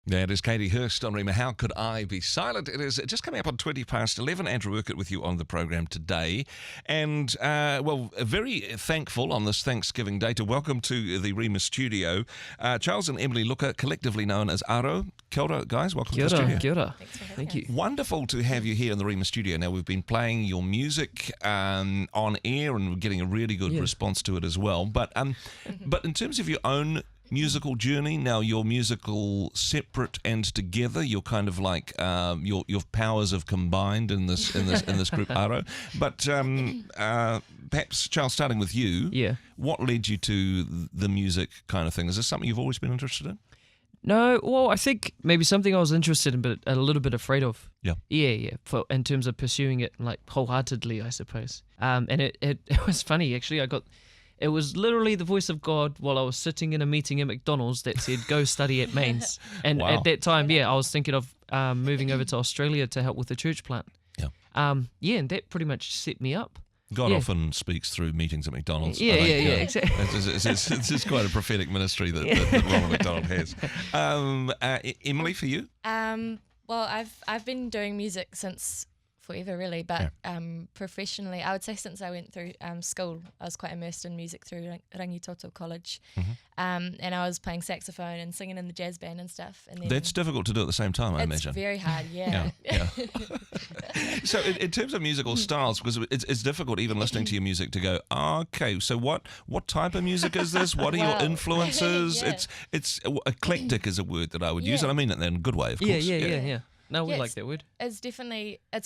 That is Katie Hurst on Rima. How could I be silent? It is just coming up on 11:20. Andrew Urquhart with you on the program today. And, very thankful on this Thanksgiving Day to welcome to the Rima studio Charles and Emily Luca, collectively known as Aro. Kia ora, guys. Welcome to the studio. Kia ora. Thank you. Wonderful to have you here in the Rima studio. Now, we've been playing your music on air and we're getting a really good response to it as well. But in terms of your own musical journey, now you're musical separate and together. You're kind of like your powers have combined in this group, Aro. But perhaps Charles, starting with you, what led you to the music kind of thing? Is this something you've always been interested in? No, well, I think maybe something I was interested in, but a little bit afraid of. Yeah. In terms of pursuing it like wholeheartedly, I suppose. And it was funny actually. It was literally the voice of God while I was sitting in a meeting at McDonald's that said, go study at Mains. And at that time, I was thinking of moving over to Australia to help with the church plant. Yeah. And that pretty much set me up. God often speaks through meetings at McDonald's. Exactly. It's quite a prophetic ministry that Ronald McDonald has. Emily, for you? Well, I've been doing music since forever, really, but professionally, I would say since I went through school, I was quite immersed in music through Rangitoto College, and I was playing saxophone and singing in the jazz band and stuff. And then that's difficult to do at the same time, I imagine. It's very hard, yeah. So in terms of musical styles, because it's difficult even listening to your music to go, okay, so what type of music is this? What are your influences? It's eclectic is a word that I would use, and I mean it in a good way, of course. Yeah. No, we like that word. It's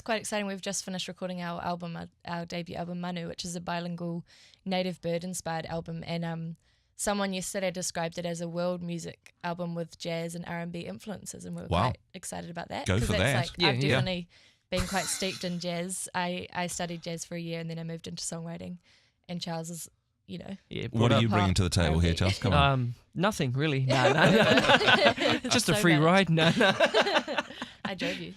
quite exciting. We've just finished recording our album, our debut album, Manu, which is a bilingual native bird-inspired album. And someone yesterday described it as a world music album with jazz and R&B influences, and we were quite excited about that. Go for that. I've definitely been quite steeped in jazz. I studied jazz for a year and then I moved into songwriting. And Charles is, what are you bringing to the table here, Charles? Come on. Nothing really. No. Just a free ride. No. I drove you.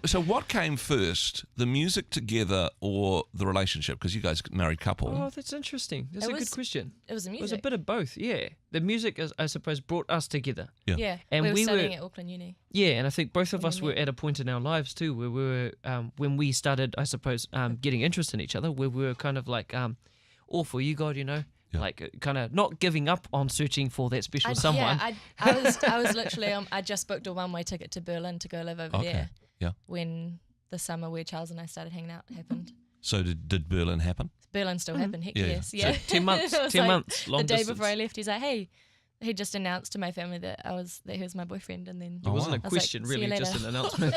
So what came first, the music together or the relationship? Because you guys are a married couple. Oh, that's interesting. That's a good question. It was the music. It was a bit of both, yeah. The music, I suppose, brought us together. Yeah. And we were studying at Auckland Uni. Yeah, and I think both of us were at a point in our lives too where we were, when we started, I suppose, getting interest in each other, where we were kind of like, all for you, God, like kind of not giving up on searching for that special someone. Yeah, I was literally, I just booked a one-way ticket to Berlin to go live over there. Yeah. When the summer where Charles and I started hanging out happened. So did Berlin happen? Berlin still happened. Heck yes. So 10 months. 10 months. Long the day distance. before I left, he's like, "Hey." He just announced to my family that he was my boyfriend, and then it wasn't a question, really, just an announcement.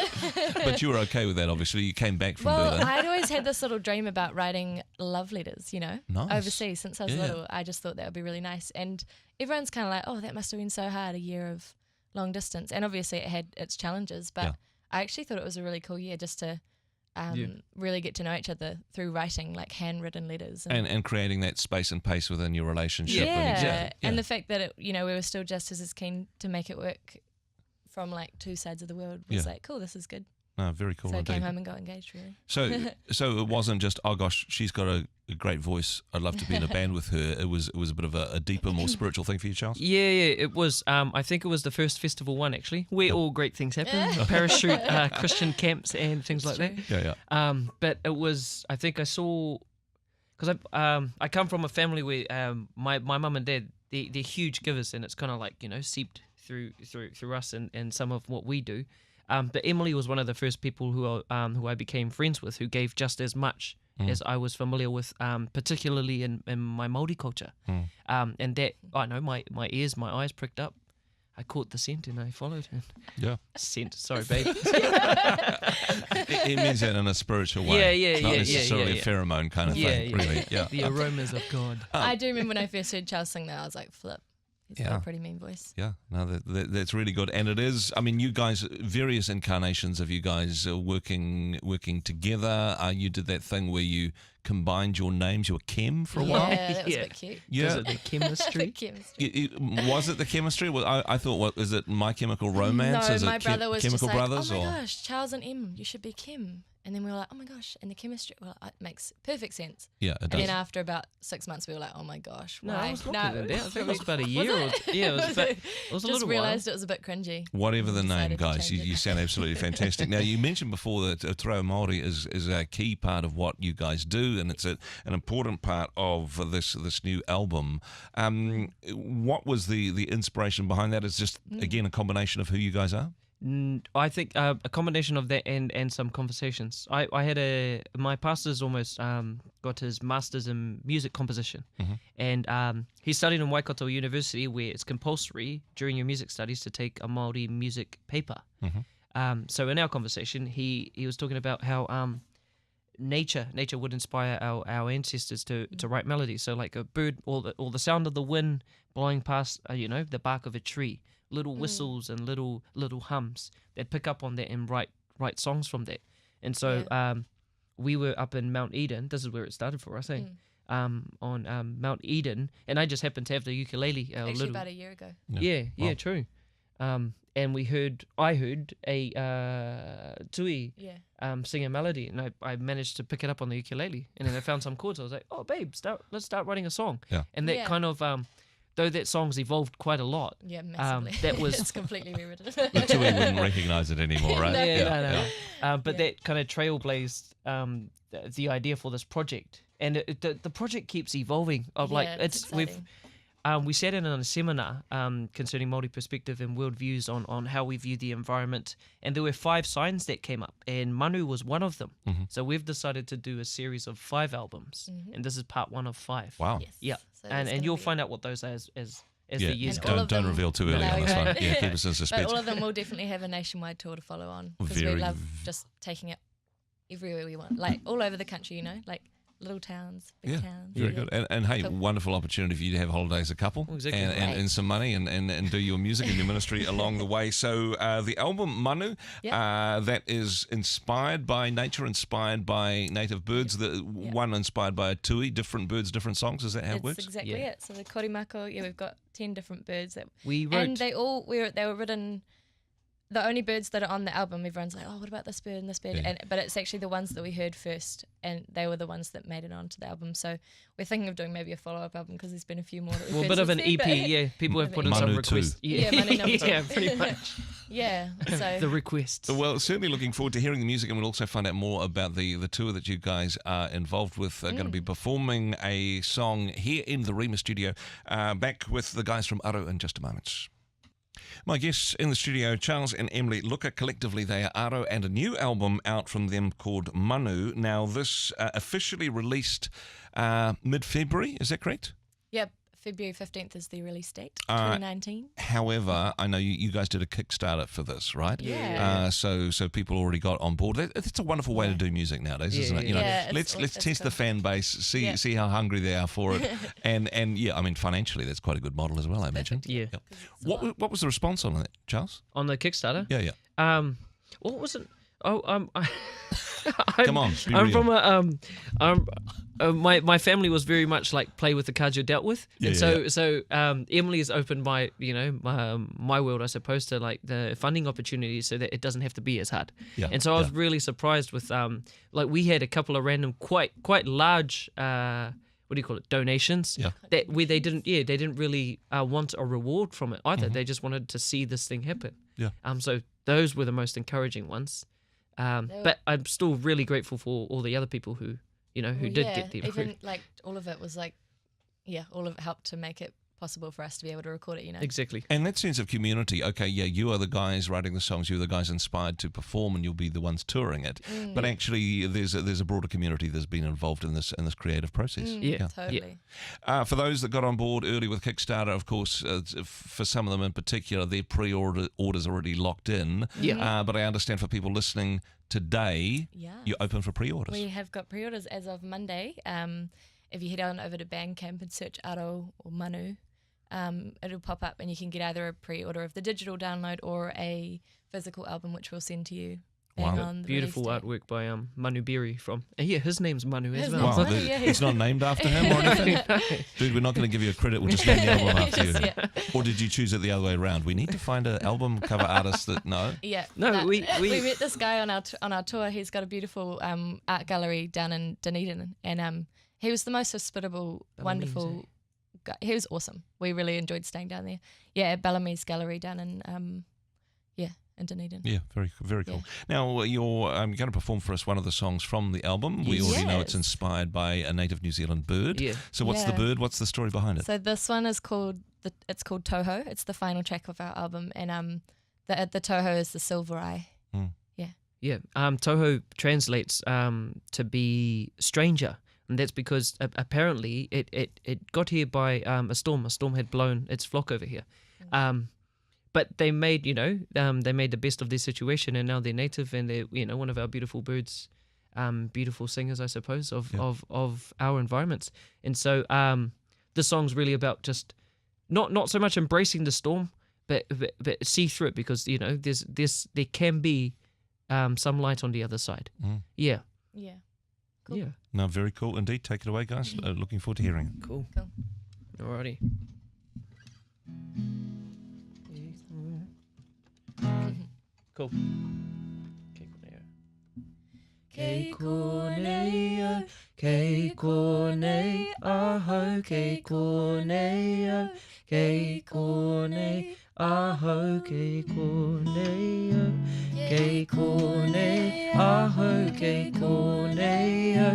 But you were okay with that, obviously. You came back from Berlin. Well, I'd always had this little dream about writing love letters, Nice. overseas since I was little. I just thought that would be really nice, and everyone's kind of like, "Oh, that must have been so hard, a year of long distance," and obviously it had its challenges, but I actually thought it was a really cool year just to really get to know each other through writing, like handwritten letters. And creating that space and pace within your relationship. And the fact that, we were still just as keen to make it work from like two sides of the world was like, cool, this is good. No, very cool. So I came home and got engaged, really. So it wasn't just, oh gosh, she's got a great voice, I'd love to be in a band with her. It was a bit of a deeper, more spiritual thing for you, Charles? Yeah, it was. I think it was the first Festival 1, actually, where all great things happen. Parachute, Christian camps and things like that. Yeah. But it was, I think I saw, because I come from a family where my mum and dad, they're huge givers, and it's kind of like, seeped through us and some of what we do. But Emily was one of the first people who I became friends with, who gave just as much as I was familiar with, particularly in my Māori culture. And that, I know, my ears, my eyes pricked up. I caught the scent and I followed her. Yeah. Scent, sorry, babe. It means that in a spiritual way. Yeah, not necessarily a pheromone kind of thing, really. Yeah. The aromas of God. I do remember when I first heard Charles sing that, I was like, flip. He's got a pretty mean voice. Yeah, no, that's really good. And it is, I mean, you guys, various incarnations of you guys working together. You did that thing where you combined your names. You were Chem for a while. Yeah, that was a bit cute. Yeah. Was it the chemistry? Was it the chemistry? Well, I thought, is it My Chemical Romance? No, is my it brother was Chemical just like, Brothers? oh my gosh, Charles and Em, you should be Kim. And then we were like, oh my gosh, and the chemistry, well, it makes perfect sense. Yeah, it And does. then after about 6 months, we were like, oh my gosh, No, why? I was longer than that. I think it was about a Was year. it? It was a Just little realised it was a bit cringy. Whatever the name, Decided to guys, change it. you sound absolutely fantastic. Now, you mentioned before that Te Reo Māori is a key part of what you guys do, and it's an important part of this new album. What was the inspiration behind that? It's just, again, a combination of who you guys are? I think a combination of that and some conversations. I had my pastor's almost got his master's in music composition, and he studied in Waikato University, where it's compulsory during your music studies to take a Māori music paper. So in our conversation, he was talking about how nature would inspire our ancestors to write melodies. So like a bird, or the sound of the wind blowing past the bark of a tree. Little whistles and little hums that pick up on that and write songs from that. And so we were up in Mount Eden. This is where it started for us, on Mount Eden, and I just happened to have the ukulele. Actually, about a year ago. Yeah, true. And I heard a tui sing a melody, and I managed to pick it up on the ukulele, and then I found some chords. I was like, oh babe, let's start writing a song. And that kind of though that song's evolved quite a lot. Yeah, massively. That was it's completely rewritten. The Tui wouldn't recognise it anymore, right? No. But that kind of trailblazed the idea for this project, and the project keeps evolving. We sat in on a seminar concerning Māori perspective and worldviews on how we view the environment, and there were 5 signs that came up, and Manu was one of them. So we've decided to do a series of 5 albums, and this is part 1 of 5. Wow. Yes. Yeah, So and you'll find out what those are as the years And go. all of Don't them- reveal too early No, on this right. one. Yeah, keep us in But suspense. all of them will definitely have a nationwide tour to follow on, because we Very love just taking it everywhere we want, like all over the country, like little towns, big towns. Very good. And hey, Cool. wonderful opportunity for you to have holidays as a couple, Exactly. and some money, and do your music and your ministry along the way. So the album Manu, that is inspired by nature, inspired by native birds. The one inspired by a tui, different birds, different songs. Is that how it works? That's exactly Yeah. it. So the korimako, we've got 10 different birds that, We wrote. and they were written. The only birds that are on the album, everyone's like, oh, what about this bird and this bird? Yeah. But it's actually the ones that we heard first, and they were the ones that made it onto the album. So we're thinking of doing maybe a follow-up album, because there's been a few more that we've Well, a heard bit of an since then, EP, but- yeah. People have put in Manu some 2. requests. Yeah, Manu number 2. Yeah, pretty much. Yeah, so The requests. Well, certainly looking forward to hearing the music, and we'll also find out more about the tour that you guys are involved with. Going to be performing a song here in the Rema studio. Back with the guys from Aro in just a moment. My guests in the studio, Charles and Emily Luka. Collectively, they are Aro, and a new album out from them called Manu. Now, this officially released mid-February, is that correct? Yep, February 15th is the release date, 2019. However, I know you guys did a Kickstarter for this, right? Yeah. So people already got on board. It's a wonderful way to do music nowadays, isn't it? You know, Yeah, let's it's test cool. the fan base, see how hungry they are for it, and yeah, I mean financially that's quite a good model as well, I imagine. Yeah. Yep. What was the response on that, Charles? On the Kickstarter? Yeah. What was it? Oh, Come on, be I'm real. from my family was very much like play with the cards you're dealt with, Yeah, and so Emily has opened my my world, I suppose, to like the funding opportunities, so that it doesn't have to be as hard. Yeah, And so I was really surprised with like we had a couple of random quite large what do you call it, donations, that where they didn't really want a reward from it either. They just wanted to see this thing happen. So those were the most encouraging ones. But I'm still really grateful for all the other people who did get the even like all of it was like, all of it helped to make it possible for us to be able to record it. Exactly. And that sense of community, okay, you are the guys writing the songs, you're the guys inspired to perform, and you'll be the ones touring it. But actually, there's a broader community that's been involved in this creative process. Totally. For those that got on board early with Kickstarter, of course, for some of them in particular, their pre-orders already locked in. But I understand for people listening today, you're open for pre-orders. We have got pre-orders as of Monday. If you head on over to Bandcamp and search Aro or Manu, it'll pop up, and you can get either a pre-order of the digital download or a physical album, which we'll send to you being Wow. on the Beautiful release date. artwork by Manu Berry from. Yeah, his name's Manu as His well. name's Wow, Manu, yeah. it's not named after him or anything? Dude, we're not going to give you a credit. We'll just name the album after you. Just, yeah. Or did you choose it the other way around? We need to find an album cover artist that, no? Yeah. No, we met this guy on our tour. He's got a beautiful art gallery down in Dunedin, and he was the most hospitable, wonderful guy. He was awesome. We really enjoyed staying down there. Yeah, at Bellamy's Gallery down in in Dunedin. Yeah, very, very cool. Now, you're going to perform for us one of the songs from the album. We already know it's inspired by a native New Zealand bird. Yeah. So what's the bird? What's the story behind it? So this one is called Toho. It's the final track of our album, and the Toho is the silver eye. Yeah. Toho translates to be stranger. And that's because apparently it got here by a storm. A storm had blown its flock over here. But they made, they made the best of their situation, and now they're native, and they're, one of our beautiful birds, beautiful singers, I suppose, of our environments. And so the song's really about just not so much embracing the storm, but see through it, because there can be some light on the other side. Yeah. Yeah. Cool. Yeah. No, very cool indeed. Take it away, guys. Looking forward to hearing it. Cool. Alrighty. Cool. Ke koneo, ke kone, aho, ke koneo, ke kone, aho, ke koneo, ke kone, aho, ke koneo,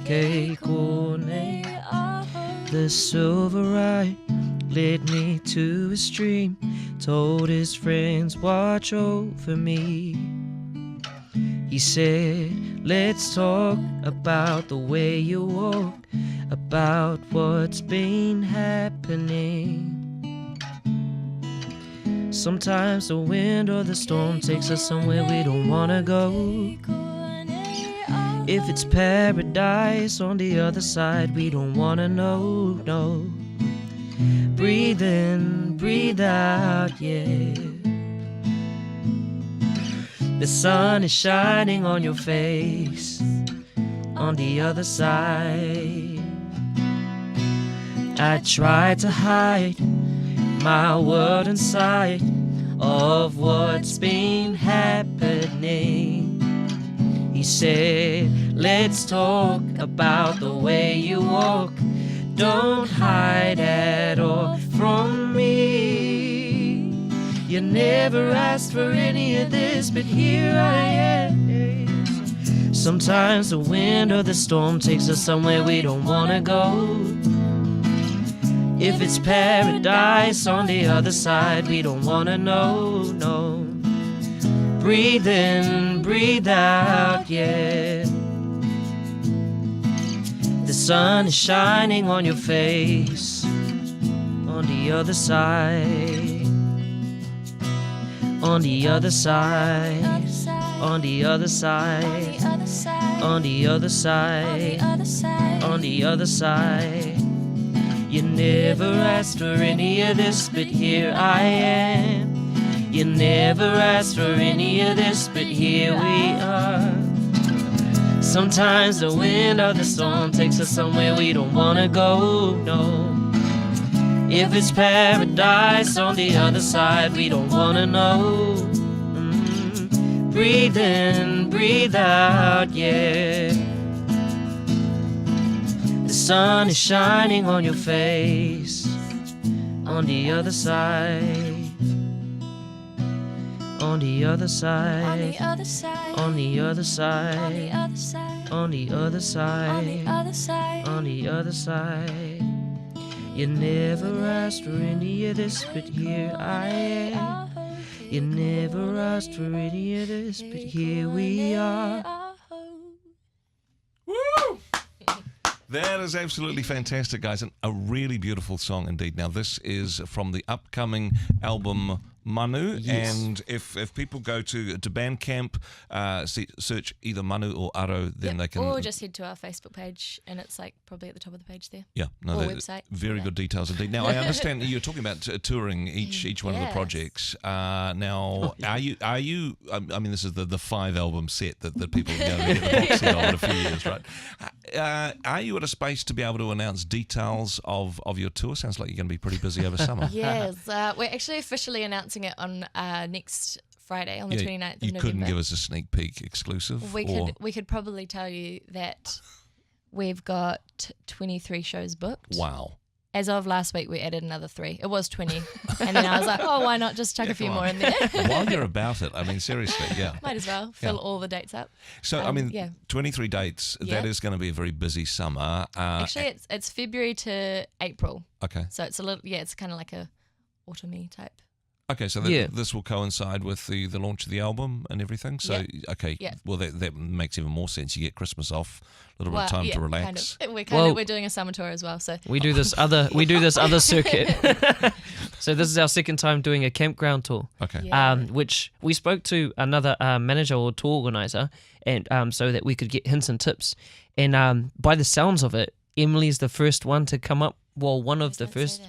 ke kone, aho. The silver eye led me to a stream, told his friends, watch over me. He said, let's talk about the way you walk, about what's been happening. Sometimes the wind or the storm takes us somewhere we don't wanna go. If it's paradise on the other side, we don't wanna know, no. Breathe in, breathe out, yeah. The sun is shining on your face on the other side. I tried to hide my world inside of what's been happening. He said, let's talk about the way you walk. Don't hide at all from me. You never asked for any of this, but here I am. Sometimes the wind or the storm takes us somewhere we don't wanna go. If it's paradise on the other side, we don't wanna know, no. Breathe in, breathe out, yeah. The sun is shining on your face on the other side, on the other side, on the other side, on the other side, on the other side. You never asked for any of this, but here I am. You never asked for any of this, but here we are. Sometimes the wind or the storm takes us somewhere we don't wanna go, no. If it's paradise on the other side, we don't wanna know. Breathe in, breathe out, yeah. The sun is shining on your face on the other side. On the other side, on the other side, on the other side, on the other side, on the other side. You never asked for any of this, but here I am. You never asked for any of this, but here we are. Woo! That is absolutely fantastic, guys, and a really beautiful song indeed. Now, this is from the upcoming album Manu, and if people go to Bandcamp, search either Manu or Aro, then they can... Or just head to our Facebook page, and it's like probably at the top of the page there. Yeah, no, or website. Very good details indeed. Now, I understand you're talking about touring each one of the projects. Now, are you? I mean, this is the 5-album set that people are going to get the box set on in a few years, right? Are you at a space to be able to announce details of your tour? Sounds like you're going to be pretty busy over summer. Yes, we're actually officially announcing it on next Friday, on the 29th of November. You couldn't give us a sneak peek exclusive? We could probably tell you that we've got 23 shows booked. Wow. As of last week, we added another 3. It was 20. And then I was like, oh, why not just chuck a few more in there? While you're about it, I mean, seriously, yeah. Might as well fill all the dates up. So, I mean, 23 dates, that is going to be a very busy summer. Actually, it's February to April. Okay. So it's a little, it's kind of like a autumny type. Okay, so this will coincide with the launch of the album and everything. So, well, that makes even more sense. You get Christmas off, a little bit of time to relax. Kind of. We're doing a summer tour as well. So we do this other circuit. So this is our second time doing a campground tour. Okay. Which we spoke to another manager or tour organizer, and so that we could get hints and tips. And by the sounds of it, Emily's the first one to come up. Well, one of the first.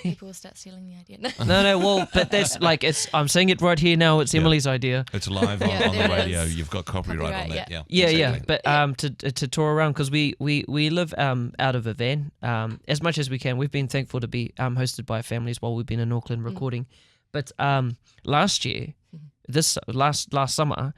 People will start stealing the idea. No, well, but that's like, I'm saying it right here now, it's Emily's idea. It's live on the radio. You've got copyright on that. Yeah, exactly. But to tour around, because we live out of a van as much as we can. We've been thankful to be hosted by families while we've been in Auckland recording. But last year, this last summer,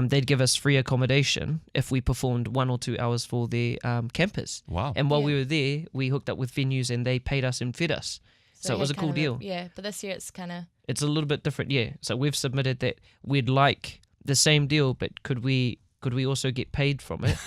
they'd give us free accommodation if we performed 1 or 2 hours for their campers. Wow. And while we were there, we hooked up with venues and they paid us and fed us. So it was a cool deal. But this year it's kind of... It's a little bit different, So we've submitted that we'd like the same deal, but could we also get paid from it?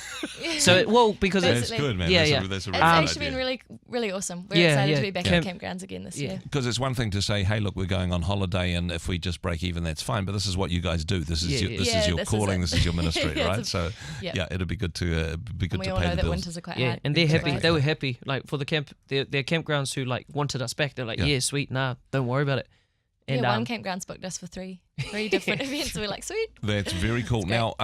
Because that's good, man. That's a really it's actually been really, really awesome. We're excited to be back in campgrounds again this year. Because it's one thing to say, hey, look, we're going on holiday, and if we just break even, that's fine. But this is what you guys do. This is your calling. This is your ministry, right? So it'll be good to pay the bills. We all know that winters are quite hard. And they're happy. They were happy. Like for the camp, their campgrounds who like wanted us back. They're like, sweet, nah, don't worry about it. And, one campground's booked us for three different events. We're like, sweet. That's very cool. Now,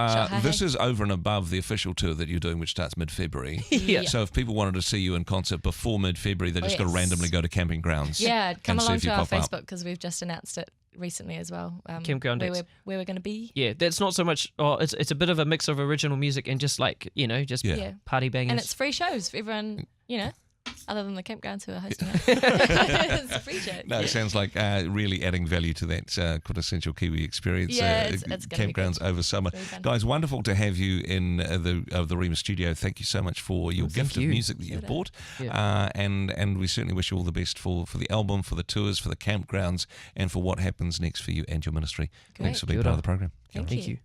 this is over and above the official tour that you're doing, which starts mid-February. So if people wanted to see you in concert before mid-February, they just got to randomly go to Camping Grounds. Yeah, come along to our Facebook because we've just announced it recently as well. Campground where we're going to be. Yeah, that's not so much. It's a bit of a mix of original music and just like party bangers. And it's free shows for everyone. Other than the campgrounds who are hosting it. It's a free show. No, it sounds like really adding value to that quintessential Kiwi experience. It's campgrounds over summer. Guys, wonderful to have you in the Rima studio. Thank you so much for your gift of music that you've bought. And we certainly wish you all the best for the album, for the tours, for the campgrounds, and for what happens next for you and your ministry. Great. Thanks for being part of the program. Thank you.